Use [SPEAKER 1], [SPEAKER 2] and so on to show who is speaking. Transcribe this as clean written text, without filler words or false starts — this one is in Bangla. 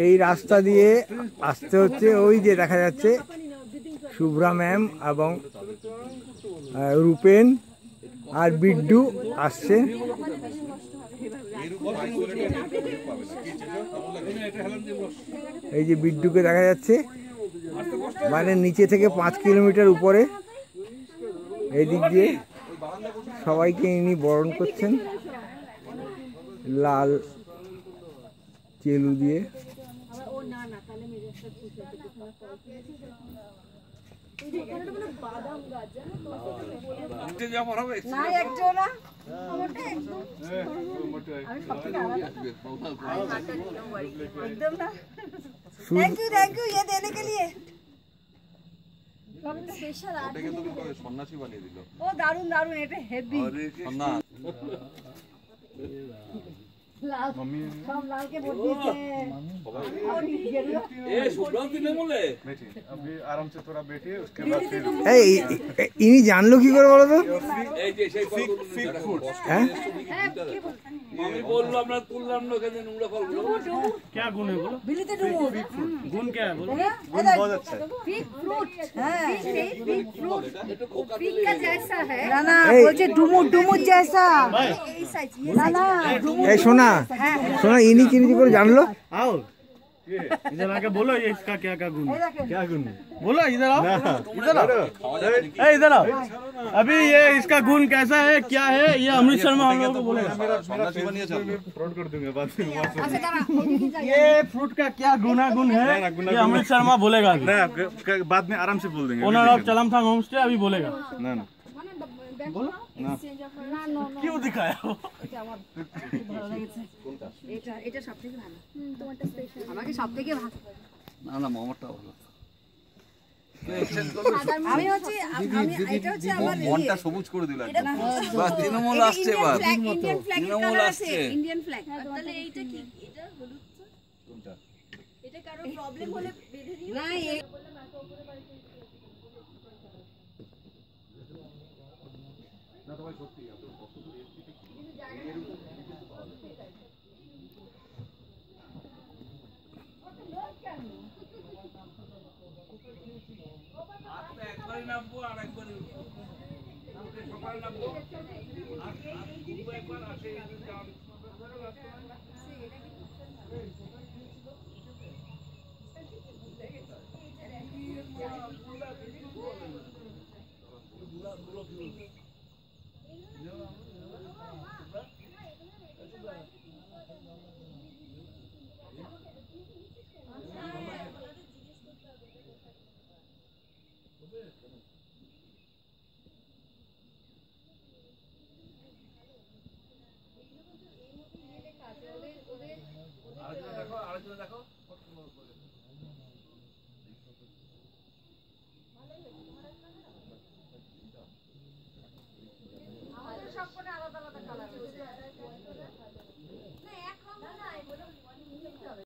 [SPEAKER 1] এই রাস্তা দিয়ে আসতে হচ্ছে, ওই যে দেখা যাচ্ছে শুভ্রা ম্যাম এবং রূপেন আর বিড্ডু আসছে। এই যে বিড্ডুকে দেখা যাচ্ছে, মানে নিচে থেকে 5 কিলোমিটার উপরে। এই দিক দিয়ে সবাইকে ইনি বরণ করছেন লাল চেলু দিয়ে।
[SPEAKER 2] थैंक यू ये देने के लिए।
[SPEAKER 3] সন্ন্যাসী বানিয়ে দিল।
[SPEAKER 2] ও দারুন দারুন, এটা হেভি। लाल सब लाल के वोट दिए।
[SPEAKER 3] ए शुभ्रा ने बोले
[SPEAKER 4] बैठी अभी आराम से थोड़ा बैठिए, उसके बाद फिर
[SPEAKER 1] ইনি জানলো কি করে বলো তো?
[SPEAKER 3] এই যে সেই ফলগুলো
[SPEAKER 1] হ্যাঁ
[SPEAKER 3] আমি বললাম আমরা তুললাম না কেন নোংরা ফলগুলো।
[SPEAKER 4] क्या गुण है बोलो?
[SPEAKER 2] बिल्ली डुमू
[SPEAKER 4] गुण क्या है बोलो?
[SPEAKER 2] गुण बहुत अच्छा है। फिग फ्रूट है, फिग फ्रूट फिग का जैसा है ना ना, बोलते डुमू डुमू जैसा। ना ना
[SPEAKER 1] এই শোনা শোনা, ইনি কি করে জানলো?
[SPEAKER 4] आओ इधर आके बोलो, ये इसका क्या क्या गुण है? क्या गुण है बोलो? इधर आओ, इधर आओ, इधर आओ। अभी ये इसका गुण कैसा है, क्या है, ये अमृतसर में हम लोगों को बोलेगा। फ्रॉड कर दूंगा बाद में। ये फ्रूट का क्या गुण है ये अमृतसर में बोलेगा। बाद में आराम से बोल देंगे। ओनर ऑफ चलमथांग होम स्टे अभी बोलेगा। ना ना बोलो ना, क्यों दिखाया वो?
[SPEAKER 2] এটা এটা সবথেকে ভালো। তোমারটা স্পেশাল, আমাকে সবথেকে ভালো।
[SPEAKER 3] না না মামারটা ভালো।
[SPEAKER 2] আমি হচ্ছে এটা হচ্ছে আমার
[SPEAKER 3] মনটা সবুজ করে দিল একদম। বাস তৃণমূল আসছে, বাস
[SPEAKER 2] তৃণমূল আসছে। Indian flag. তাহলে এইটা কি? এটা হলুদ তো? কোনটা? এটা কারো প্রবলেম হলে বেঁধে দিও না।
[SPEAKER 4] না তো ভাই সত্যি আপনার কষ্ট তো
[SPEAKER 3] একবারই নামবো আর একবারই সকালে নামবো আর ঘুরবো একবার আসে আরেকজন দেখো